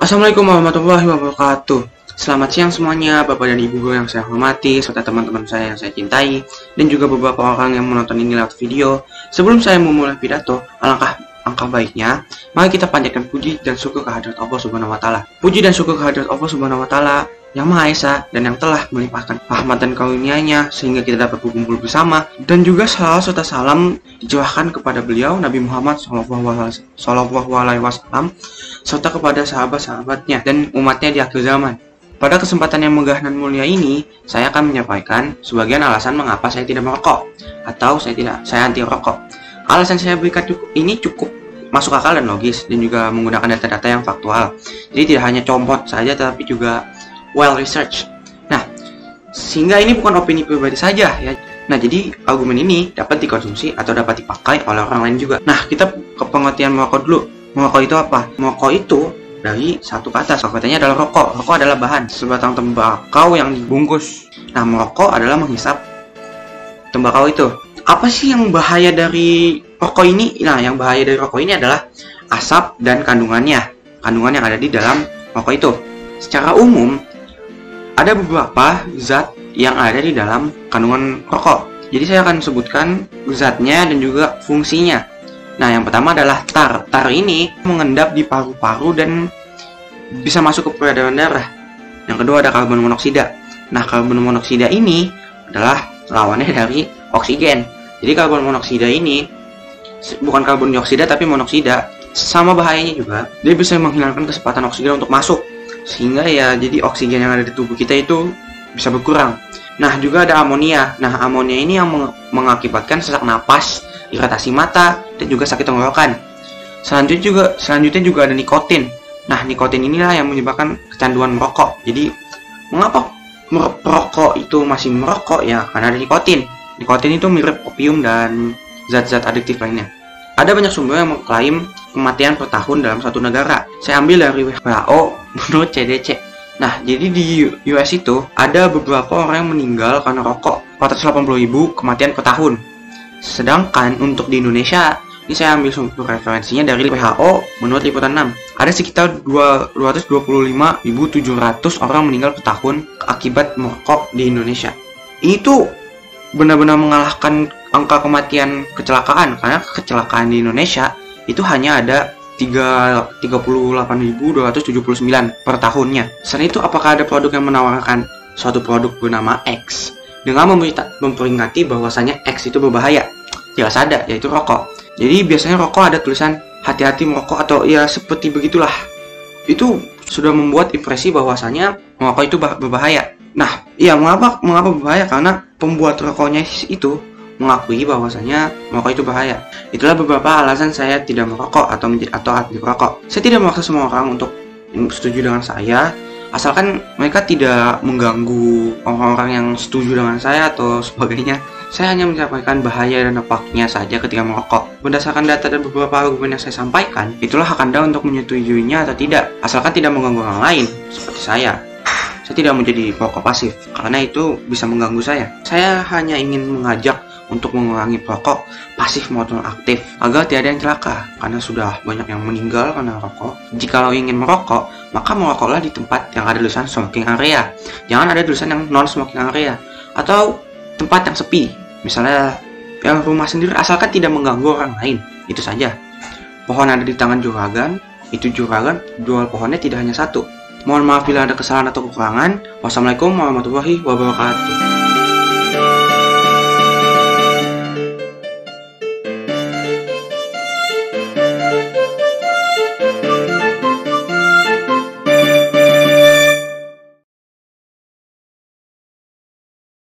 Assalamualaikum warahmatullahi wabarakatuh. Selamat siang semuanya, Bapak dan Ibu guru yang saya hormati, serta teman-teman saya yang saya cintai, dan juga beberapa orang yang menonton ini lewat video. Sebelum saya memulai pidato, alangkah baiknya, mari kita panjatkan puji dan syukur kehadirat Allah Subhanahu wa Ta'ala. Puji dan syukur kehadirat Allah Subhanahu wa Ta'ala yang Maha Esa dan yang telah melimpahkan rahmat dan karunia-Nya sehingga kita dapat berkumpul bersama, dan juga salawat serta salam dicurahkan kepada beliau Nabi Muhammad SAW serta kepada sahabat-sahabatnya dan umatnya di akhir zaman. Pada kesempatan yang megah dan mulia ini, saya akan menyampaikan sebagian alasan mengapa saya tidak merokok atau saya anti rokok. Alasan saya berikan ini cukup masuk akal dan logis, dan juga menggunakan data-data yang faktual. Jadi tidak hanya comot saja, tapi juga well research. Nah, sehingga ini bukan opini pribadi saja ya. Nah, jadi argumen ini dapat dikonsumsi atau dapat dipakai oleh orang lain juga. Nah, kita ke pengertian merokok dulu. Merokok itu apa? Merokok itu dari satu kata, salah satunya adalah rokok. Rokok adalah bahan sebatang tembakau yang dibungkus. Nah, merokok adalah menghisap tembakau itu. Apa sih yang bahaya dari rokok ini? Nah, yang bahaya dari rokok ini adalah asap dan kandungan yang ada di dalam rokok itu. Secara umum, ada beberapa zat yang ada di dalam kandungan rokok. Jadi saya akan sebutkan zatnya dan juga fungsinya. Nah, yang pertama adalah tar. Tar ini mengendap di paru-paru dan bisa masuk ke peredaran darah. Yang kedua ada karbon monoksida. Nah, karbon monoksida ini adalah lawannya dari oksigen. Jadi karbon monoksida ini bukan karbon dioksida tapi monoksida. Sama bahayanya juga, dia bisa menghilangkan kecepatan oksigen untuk masuk, sehingga ya jadi oksigen yang ada di tubuh kita itu bisa berkurang. Nah, juga ada amonia. Nah, amonia ini yang mengakibatkan sesak napas, iritasi mata, dan juga sakit tenggorokan. Selanjutnya juga ada nikotin. Nah, nikotin inilah yang menyebabkan kecanduan merokok. Jadi, mengapa merokok itu masih merokok? Ya, karena ada nikotin. Nikotin itu mirip opium dan zat-zat adiktif lainnya. Ada banyak sumber yang mengklaim kematian per tahun dalam satu negara. Saya ambil dari WHO menurut CDC. Nah, jadi di US itu ada beberapa orang yang meninggal karena rokok. 480.000 kematian per tahun. Sedangkan untuk di Indonesia, ini saya ambil sumber referensinya dari WHO menurut liputan 6. Ada sekitar 225.700 orang meninggal per tahun akibat merokok di Indonesia. Ini tuh benar-benar mengalahkan angka kematian kecelakaan, karena kecelakaan di Indonesia itu hanya ada 38.279 per tahunnya. Selain itu, apakah ada produk yang menawarkan suatu produk bernama X dengan memperingati bahwasanya X itu berbahaya? Jelas ada, yaitu rokok. Jadi biasanya rokok ada tulisan hati-hati merokok atau ya seperti begitulah. Itu sudah membuat impresi bahwasanya merokok itu berbahaya. Nah, iya, mengapa berbahaya? Karena pembuat rokoknya itu mengakui bahwasanya merokok itu bahaya. Itulah beberapa alasan saya tidak merokok atau anti merokok. Saya tidak memaksa semua orang untuk setuju dengan saya, asalkan mereka tidak mengganggu orang-orang yang setuju dengan saya atau sebagainya. Saya hanya menyampaikan bahaya dan dampaknya saja ketika merokok. Berdasarkan data dan beberapa argumen yang saya sampaikan, itulah hak Anda untuk menyetujuinya atau tidak, asalkan tidak mengganggu orang lain seperti saya. Saya tidak menjadi perokok pasif, karena itu bisa mengganggu saya. Saya hanya ingin mengajak untuk mengurangi perokok pasif maupun aktif, agar tidak ada yang celaka, karena sudah banyak yang meninggal karena rokok. Jikalau ingin merokok, maka merokoklah di tempat yang ada tulisan smoking area. Jangan ada tulisan yang non smoking area, atau tempat yang sepi, misalnya yang rumah sendiri, asalkan tidak mengganggu orang lain. Itu saja. Pohon ada di tangan juragan, itu juragan jual pohonnya tidak hanya satu. Mohon maaf bila ada kesalahan atau kekurangan. Wassalamualaikum warahmatullahi wabarakatuh.